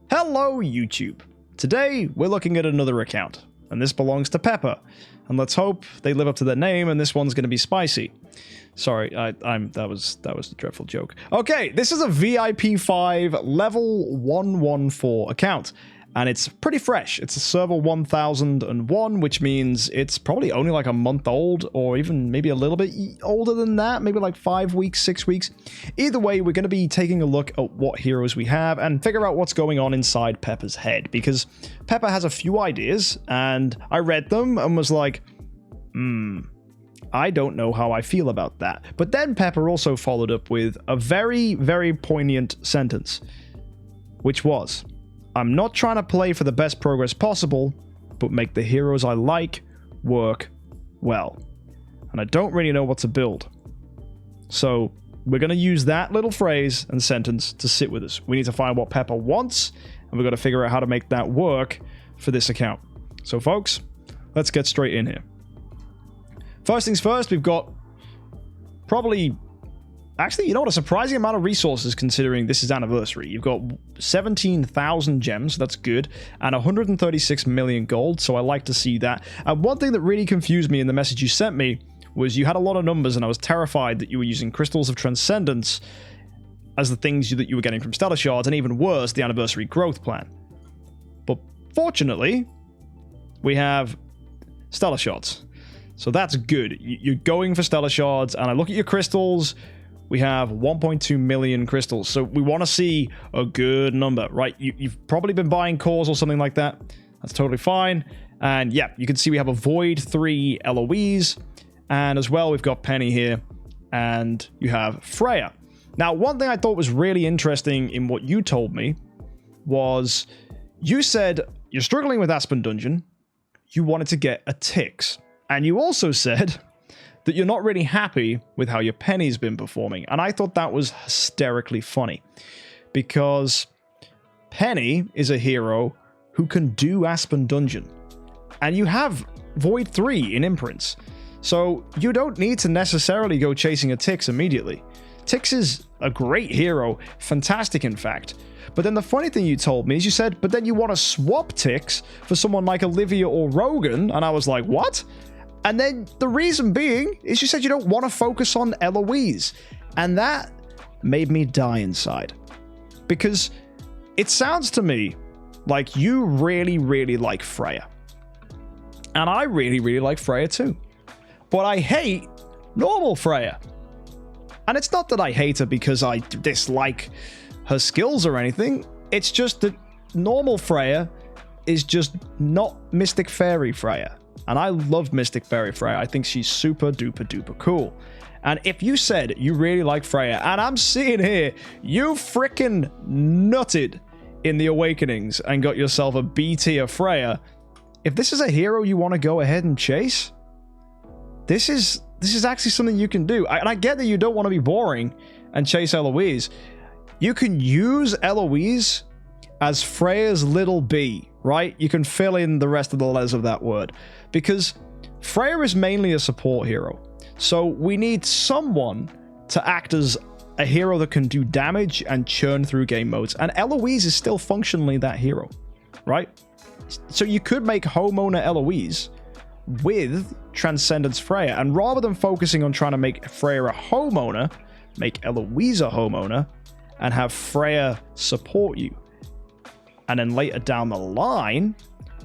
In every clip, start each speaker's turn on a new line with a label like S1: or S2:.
S1: Hello YouTube! Today we're looking at another account, and this belongs to Pepper, and let's hope they live up to their name and this one's going to be spicy. Sorry, that was a dreadful joke. Okay, this is a VIP 5 level 114 account, and it's pretty fresh. It's a server 1001, which means it's probably only like a month old, or even maybe a little bit older than that, maybe like 5 weeks, 6 weeks. Either way, we're going to be taking a look at what heroes we have and figure out what's going on inside Pepper's head, because Pepper has a few ideas, and I read them and was like, I don't know how I feel about that. But then Pepper also followed up with a very, very poignant sentence, which was, I'm not trying to play for the best progress possible, but make the heroes I like work well. And I don't really know what to build. So we're going to use that little phrase and sentence to sit with us. We need to find what Pepper wants, and we've got to figure out how to make that work for this account. So folks, let's get straight in here. First things first, we've got probably... Actually, you know what? A surprising amount of resources considering this is anniversary. You've got 17,000 gems, so that's good, and 136 million gold, so I like to see that. And one thing that really confused me in the message you sent me was you had a lot of numbers, and I was terrified that you were using Crystals of Transcendence as the things that you were getting from Stellar Shards, and even worse, the anniversary growth plan. But fortunately, we have Stellar Shards. So that's good. You're going for Stellar Shards, and I look at your crystals. We have 1.2 million crystals, so we want to see a good number, right? You've probably been buying cores or something like that. That's totally fine. And yeah, you can see we have a Void 3 Eloise, and as well we've got Penny here, and you have Freya. Now, one thing I thought was really interesting in what you told me was you said you're struggling with Aspen Dungeon, you wanted to get a Tix, and you also said that you're not really happy with how your Penny's been performing. And I thought that was hysterically funny, because Penny is a hero who can do Aspen Dungeon, and you have Void 3 in imprints, so you don't need to necessarily go chasing a Tix immediately. Tix is a great hero, fantastic in fact. But then the funny thing you told me is you said, but then you want to swap Tix for someone like Olivia or Rogan, and I was like, what? And then the reason being is you said you don't want to focus on Eloise. And that made me die inside. Because it sounds to me like you really, really like Freya. And I really, really like Freya too. But I hate normal Freya. And it's not that I hate her because I dislike her skills or anything. It's just that normal Freya is just not Mystic Fairy Freya. And I love Mystic Fairy Freya. I think she's super duper duper cool. And if you said you really like Freya, and I'm seeing here, you freaking nutted in the Awakenings and got yourself a B tier Freya, if this is a hero you want to go ahead and chase, this is actually something you can do. And I get that you don't want to be boring and chase Eloise. You can use Eloise as Freya's little b, right? You can fill in the rest of the letters of that word, because Freya is mainly a support hero. So we need someone to act as a hero that can do damage and churn through game modes, and Eloise is still functionally that hero, right? So you could make Homeowner Eloise with Transcendence Freya, and rather than focusing on trying to make Freya a homeowner, make Eloise a homeowner and have Freya support you. And then later down the line,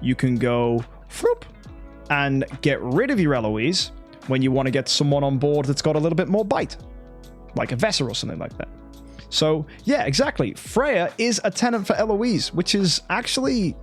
S1: you can go whoop, and get rid of your Eloise when you want to get someone on board that's got a little bit more bite, like a Vessel or something like that. So yeah, exactly. Freya is a tenant for Eloise, which is actually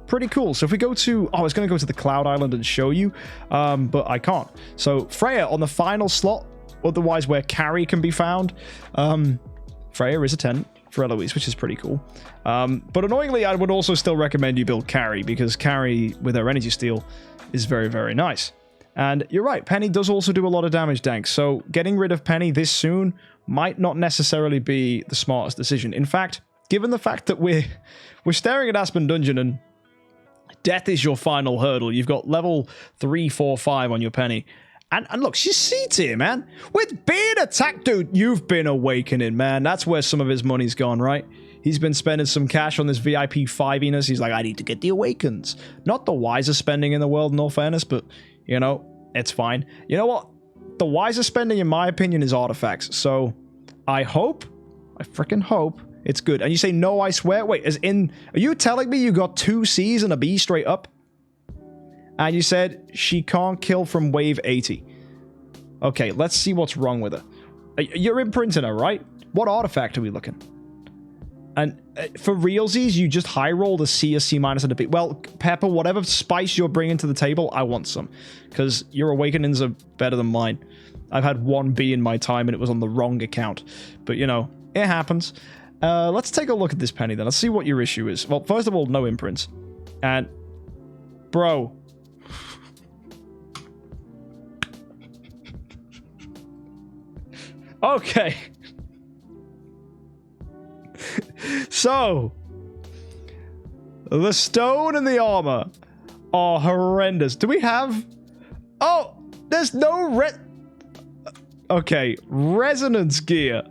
S1: pretty cool. So if we go to, I was going to go to the Cloud Island and show you, but I can't. So Freya on the final slot, otherwise where Carrie can be found, Freya is a tenant for Eloise, which is pretty cool. But annoyingly, I would also still recommend you build Carrie, because Carrie with her energy steal is very, very nice. And you're right, Penny does also do a lot of damage, Dank. So getting rid of Penny this soon might not necessarily be the smartest decision. In fact, given the fact that we're staring at Aspen Dungeon and death is your final hurdle, you've got level 3, 4, 5 on your Penny. And look, she's C tier, man. With being attacked, dude, you've been awakening, man. That's where some of his money's gone, right? He's been spending some cash on this VIP 5-iness. He's like, I need to get the Awakens. Not the wisest spending in the world, in all fairness, but, you know, it's fine. You know what? The wisest spending, in my opinion, is artifacts. So, I freaking hope it's good. And you say, no, I swear? Wait, are you telling me you got 2 Cs and a B straight up? And you said she can't kill from wave 80. Okay, let's see what's wrong with her. You're imprinting her, right? What artifact are we looking? And for realsies, you just high roll a C, a C minus, and a B. Well, Pepper, whatever spice you're bringing to the table, I want some. Because your awakenings are better than mine. I've had 1 B in my time, and it was on the wrong account. But, you know, it happens. Let's take a look at this penny, then. Let's see what your issue is. Well, first of all, no imprints. And, bro. Okay. So, the stone and the armor are horrendous. Do we have... Oh, there's no okay, resonance gear.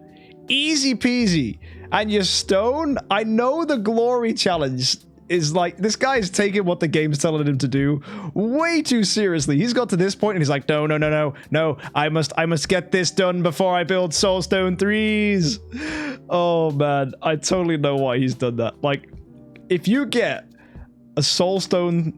S1: Easy peasy. And your stone, I know the glory challenge is like, this guy is taking what the game's telling him to do way too seriously. He's got to this point and he's like, no, I must get this done before I build soulstone 3s. Oh man, I totally know why he's done that. Like, if you get a soulstone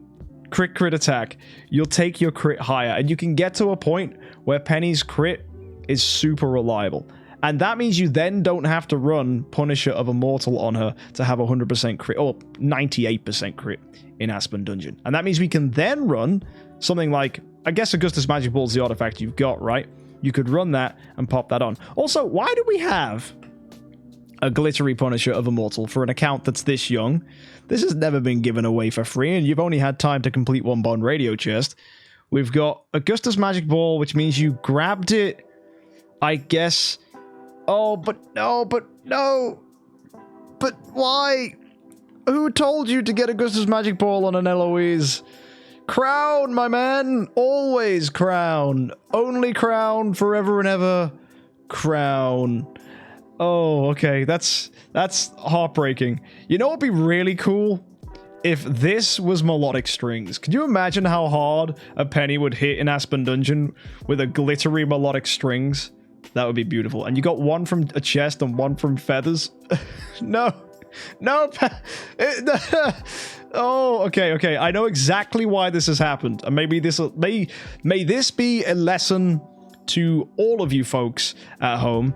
S1: crit attack, you'll take your crit higher, and you can get to a point where Penny's crit is super reliable. And that means you then don't have to run Punisher of Immortal on her to have 100% crit, or 98% crit in Aspen Dungeon. And that means we can then run something like, I guess Augustus Magic Ball is the artifact you've got, right? You could run that and pop that on. Also, why do we have a glittery Punisher of Immortal for an account that's this young? This has never been given away for free, and you've only had time to complete 1 Bond radio chest. We've got Augustus Magic Ball, which means you grabbed it, I guess... Oh, but no. But why? Who told you to get Augustus Magic Ball on an Eloise? Crown, my man. Always crown. Only crown, forever and ever. Crown. Oh, okay. That's heartbreaking. You know what would be really cool? If this was melodic strings. Can you imagine how hard a penny would hit in Aspen Dungeon with a glittery melodic strings? That would be beautiful. And you got 1 from a chest and 1 from feathers. No. Oh, okay. I know exactly why this has happened. And maybe this may this be a lesson to all of you folks at home.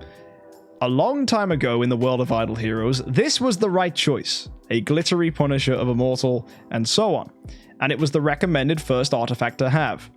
S1: A long time ago in the world of Idle Heroes, this was the right choice. A glittery Punisher of Immortal, and so on. And it was the recommended first artifact to have.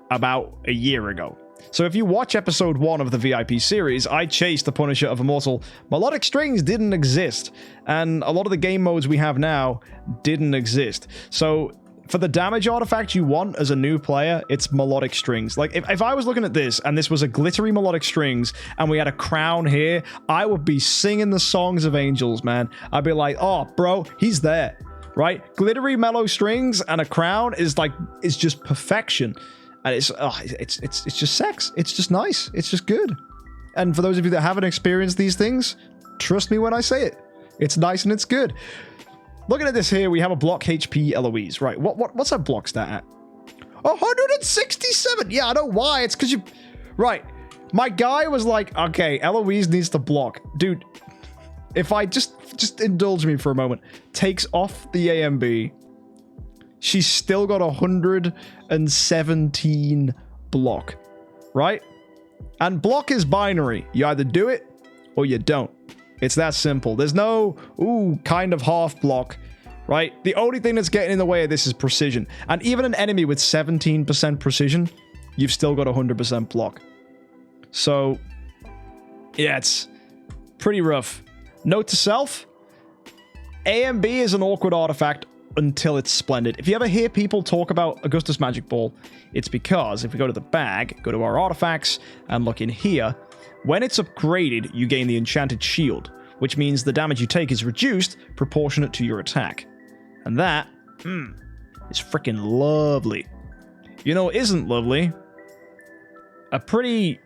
S1: About a year ago. So if you watch episode 1 of the VIP series, I chased the Punisher of Immortal. Melodic strings didn't exist, and a lot of the game modes we have now didn't exist. So for the damage artifact you want as a new player, it's melodic strings. Like, if I was looking at this, and this was a glittery melodic strings, and we had a crown here, I would be singing the songs of angels, man. I'd be like, oh, bro, he's there, right? Glittery mellow strings and a crown is like, it's just perfection. And it's just sex. It's just nice. It's just good. And for those of you that haven't experienced these things, trust me when I say it. It's nice and it's good. Looking at this here, we have a block HP Eloise. Right, what's our block stat at? 167! Yeah, I know why. It's because you... Right. My guy was like, okay, Eloise needs to block. Dude, if I just indulge me for a moment. Takes off the AMB... She's still got 117 block, right? And block is binary. You either do it or you don't. It's that simple. There's no, ooh, kind of half block, right? The only thing that's getting in the way of this is precision. And even an enemy with 17% precision, you've still got 100% block. So, yeah, it's pretty rough. Note to self, AMB is an awkward artifact until it's splendid. If you ever hear people talk about Augustus Magic Ball, it's because if we go to the bag, go to our artifacts, and look in here, when it's upgraded, you gain the Enchanted Shield, which means the damage you take is reduced proportionate to your attack. And that, is freaking lovely. You know what isn't lovely? A pretty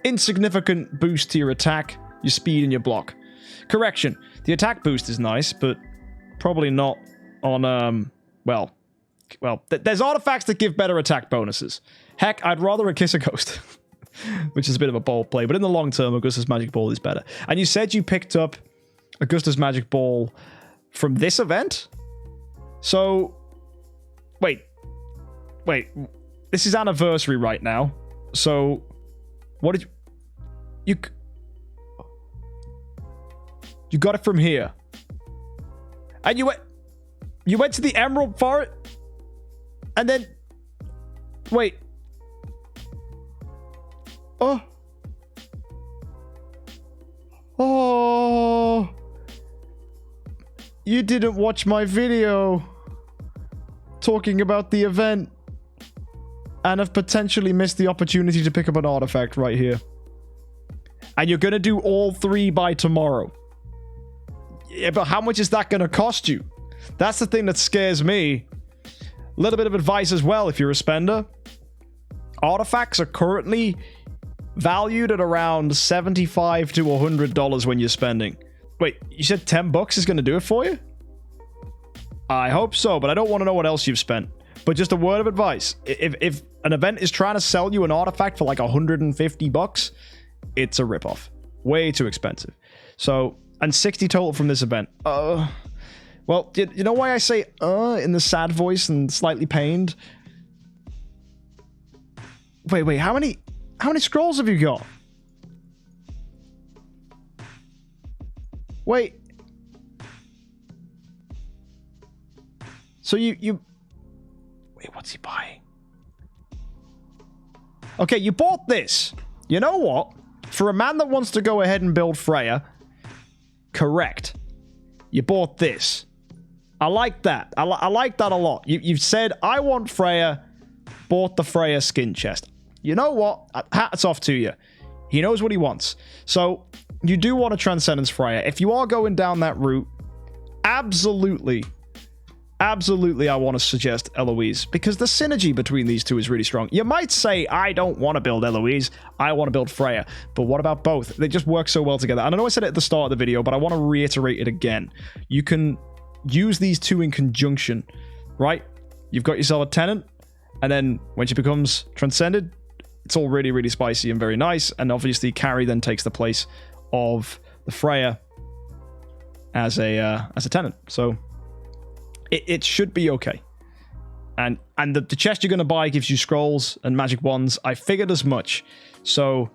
S1: insignificant boost to your attack, your speed, and your block. Correction. The attack boost is nice, but probably not on, well, there's artifacts that give better attack bonuses. Heck, I'd rather a Kiss a Ghost, which is a bit of a bold play, but in the long term, Augustus Magic Ball is better. And you said you picked up Augustus Magic Ball from this event? So, wait, this is anniversary right now. So, what did you got it from here? And you went to the Emerald Forest? And then, wait. Oh. You didn't watch my video talking about the event and have potentially missed the opportunity to pick up an artifact right here. And you're going to do all 3 by tomorrow. Yeah, but how much is that going to cost you? That's the thing that scares me. A little bit of advice as well if you're a spender. Artifacts are currently valued at around $75 to $100 when you're spending. Wait, you said $10 is going to do it for you? I hope so, but I don't want to know what else you've spent. But just a word of advice. If an event is trying to sell you an artifact for like $150, it's a ripoff. Way too expensive. So, and 60 total from this event. Well, you know why I say in the sad voice and slightly pained? Wait, how many scrolls have you got? Wait. So you wait, what's he buying? Okay, you bought this. You know what? For a man that wants to go ahead and build Freya, correct. You bought this. I like that. I like that a lot. You've said, I want Freya, bought the Freya skin chest. You know what? Hats off to you. He knows what he wants. So, you do want a Transcendence Freya. If you are going down that route, absolutely, I want to suggest Eloise, because the synergy between these two is really strong. You might say, I don't want to build Eloise, I want to build Freya. But what about both? They just work so well together. And I know I said it at the start of the video, but I want to reiterate it again. You can use these two in conjunction, right? You've got yourself a Tenant, and then when she becomes Transcended, it's all really, really spicy and very nice. And obviously, Carrie then takes the place of the Freya as a Tenant. So it should be okay. And the chest you're going to buy gives you scrolls and magic wands. I figured as much. So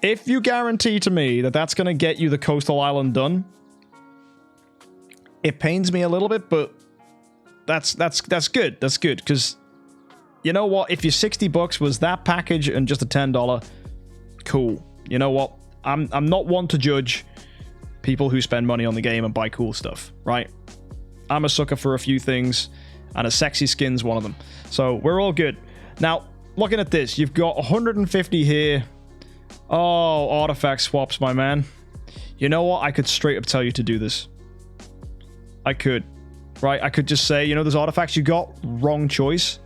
S1: if you guarantee to me that that's going to get you the coastal island done, it pains me a little bit, but that's good. That's good, because you know what? If your $60 was that package and just a $10, cool. You know what? I'm not one to judge people who spend money on the game and buy cool stuff, right? I'm a sucker for a few things, and a sexy skin's one of them. So we're all good. Now, looking at this, you've got 150 here. Oh, artifact swaps, my man. You know what? I could straight up tell you to do this. I could, right? I could just say, you know, those artifacts you got, wrong choice,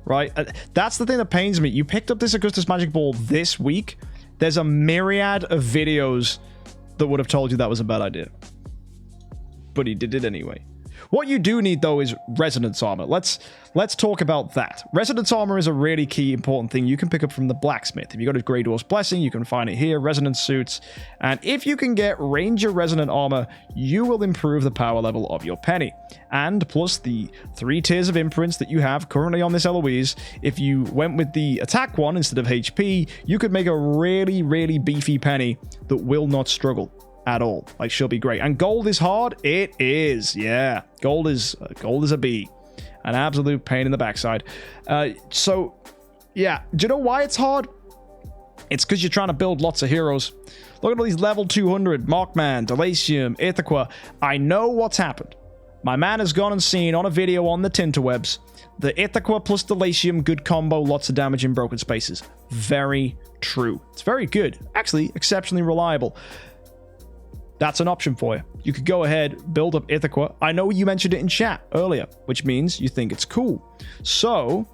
S1: right? That's the thing that pains me. You picked up this Augustus Magic Ball this week. There's a myriad of videos that would have told you that was a bad idea. But he did it anyway. What you do need, though, is Resonance Armor. Let's talk about that. Resonance Armor is a really key, important thing you can pick up from the Blacksmith. If you go to Grey Dwarf's Blessing, you can find it here, Resonance Suits. And if you can get Ranger Resonant Armor, you will improve the power level of your penny. And plus the 3 tiers of imprints that you have currently on this Eloise, if you went with the attack one instead of HP, you could make a really, really beefy penny that will not struggle at all. Like, she'll be great. And gold is hard. It is. Yeah, gold is a bee, an absolute pain in the backside. So yeah, do you know why it's hard? It's because you're trying to build lots of heroes. Look at all these level 200 Markman, Delasium, Ithaca. I know what's happened. My man has gone and seen on a video on the Tinterwebs the Ithaca plus Delasium, good combo, lots of damage in broken spaces. Very true. It's very good, actually exceptionally reliable. That's an option for you. You could go ahead, build up Ithaca. I know you mentioned it in chat earlier, which means you think it's cool. So,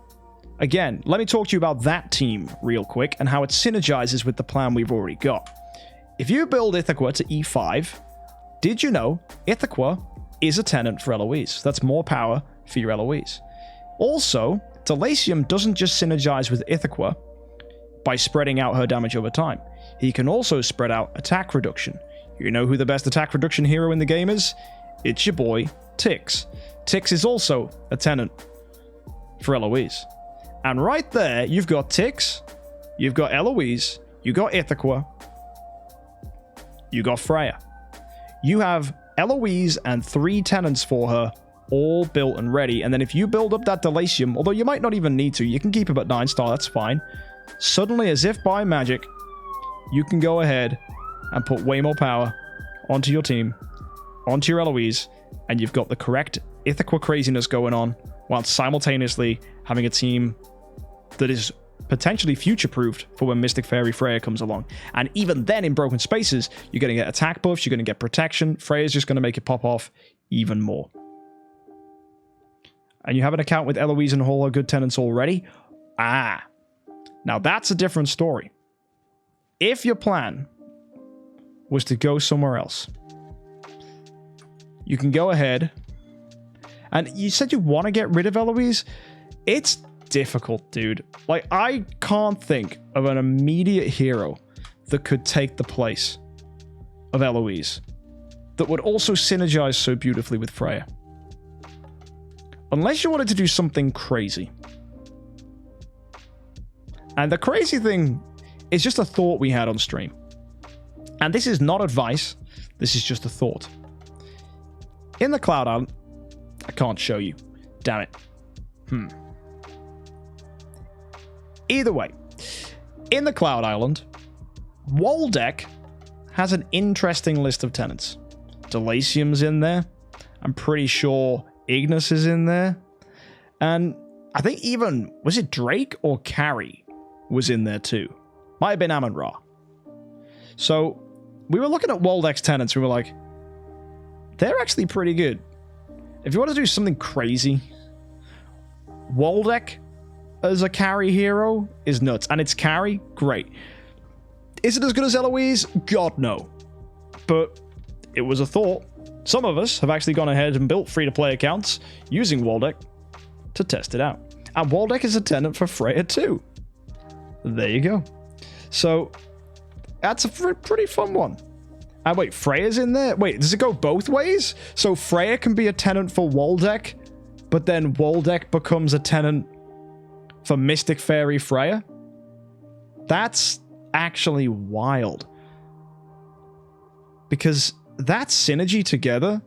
S1: again, let me talk to you about that team real quick and how it synergizes with the plan we've already got. if you build Ithaca to E5, did you know Ithaca is a tenant for Eloise? That's more power for your Eloise. Also, Delacium doesn't just synergize with Ithaca by spreading out her damage over time. He can also spread out attack reduction. You know who the best attack reduction hero in the game is? It's your boy, Tix. Tix is also a tenant for Eloise. And right there, you've got Tix, you've got Eloise, you got Ithaca, you got Freya. You have Eloise and 3 tenants for her, all built and ready. And then if you build up that Delacium, although you might not even need to, you can keep him at 9-star, that's fine. Suddenly, as if by magic, you can go ahead and put way more power onto your team, onto your Eloise, and you've got the correct Ithaca craziness going on, while simultaneously having a team that is potentially future-proofed for when Mystic Fairy Freya comes along. And even then, in Broken Spaces, you're going to get attack buffs, you're going to get protection. Freya's just going to make it pop off even more. And you have an account with Eloise and all her good tenants already? Ah. Now that's a different story. If your plan was to go somewhere else, you can go ahead. And you said you want to get rid of Eloise? It's difficult, dude. Like, I can't think of an immediate hero that could take the place of Eloise, that would also synergize so beautifully with Freya. Unless you wanted to do something crazy. And the crazy thing is just a thought we had on stream. And this is not advice, this is just a thought. In the Cloud Island, I can't show you. Damn it. Either way, in the Cloud Island, Waldeck has an interesting list of tenants. Delacium's in there. I'm pretty sure Ignis is in there. And I think even, was it Drake or Carrie was in there too? Might have been Amon-Ra. So we were looking at Waldeck's tenants. We were like, they're actually pretty good. If you want to do something crazy, Waldeck as a carry hero is nuts. And it's carry, great. Is it as good as Eloise? God, no. But it was a thought. Some of us have actually gone ahead and built free-to-play accounts using Waldeck to test it out. And Waldeck is a tenant for Freya too. There you go. So that's a pretty fun one. And wait, Freya's in there? Wait, does it go both ways? So Freya can be a tenant for Waldeck, but then Waldeck becomes a tenant for Mystic Fairy Freya? That's actually wild. Because that synergy together,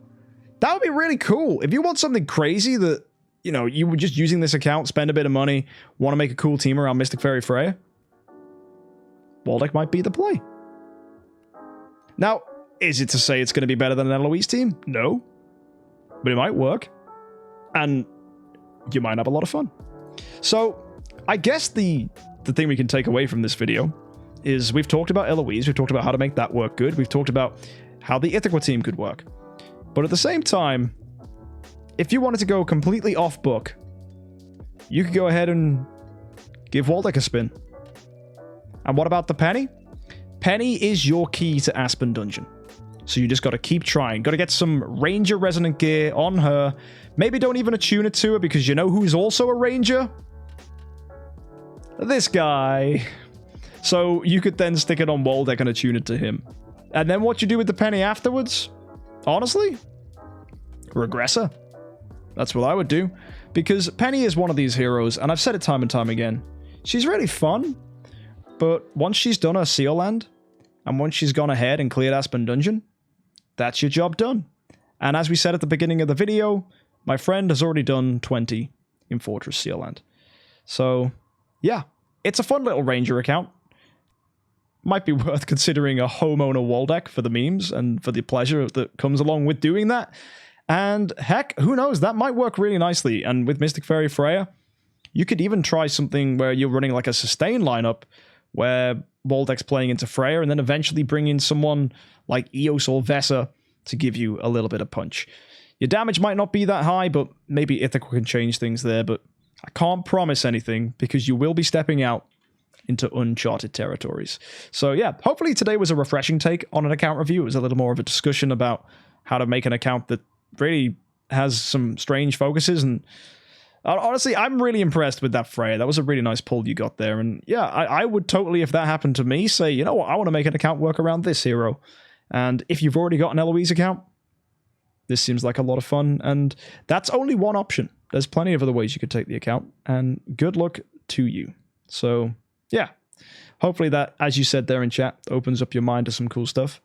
S1: that would be really cool. If you want something crazy that, you know, you were just using this account, spend a bit of money, want to make a cool team around Mystic Fairy Freya, Waldeck might be the play. Now, is it to say it's going to be better than an Eloise team? No. But it might work. And you might have a lot of fun. So, I guess the thing we can take away from this video is we've talked about Eloise, we've talked about how to make that work good, we've talked about how the Ithaca team could work. But at the same time, if you wanted to go completely off book, you could go ahead and give Waldeck a spin. And what about the Penny? Penny is your key to Aspen Dungeon. So you just got to keep trying. Got to get some Ranger Resonant gear on her. Maybe don't even attune it to her, because you know who's also a Ranger? This guy. So you could then stick it on Waldeck and attune it to him. And then what you do with the Penny afterwards? Honestly? Regressor. That's what I would do. Because Penny is one of these heroes, and I've said it time and time again. She's really fun. But once she's done her Seal Land, and once she's gone ahead and cleared Aspen Dungeon, that's your job done. And as we said at the beginning of the video, my friend has already done 20 in Fortress Seal Land. So, yeah, it's a fun little Ranger account. Might be worth considering a homeowner Waldeck for the memes and for the pleasure that comes along with doing that. And heck, who knows, that might work really nicely. And with Mystic Fairy Freya, you could even try something where you're running like a sustain lineup, where Waldeck's playing into Freya, and then eventually bring in someone like Eos or Vesa to give you a little bit of punch. Your damage might not be that high, but maybe Ithaca can change things there, but I can't promise anything, because you will be stepping out into uncharted territories. So yeah, hopefully today was a refreshing take on an account review. It was a little more of a discussion about how to make an account that really has some strange focuses. And honestly, I'm really impressed with that Freya. That was a really nice pull you got there. And yeah, I would totally, if that happened to me, say, you know what, I want to make an account work around this hero. And if you've already got an Eloise account, this seems like a lot of fun. And that's only one option. There's plenty of other ways you could take the account. And good luck to you. So yeah, hopefully that, as you said there in chat, opens up your mind to some cool stuff.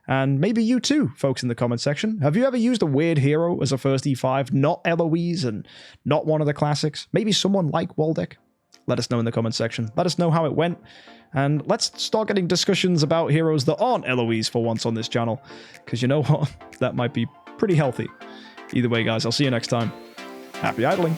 S1: And maybe you too, folks in the comment section. Have you ever used a weird hero as a first E5, not Eloise and not one of the classics? Maybe someone like Waldeck? Let us know in the comment section. Let us know how it went. And let's start getting discussions about heroes that aren't Eloise for once on this channel. Because you know what? That might be pretty healthy. Either way, guys, I'll see you next time. Happy idling.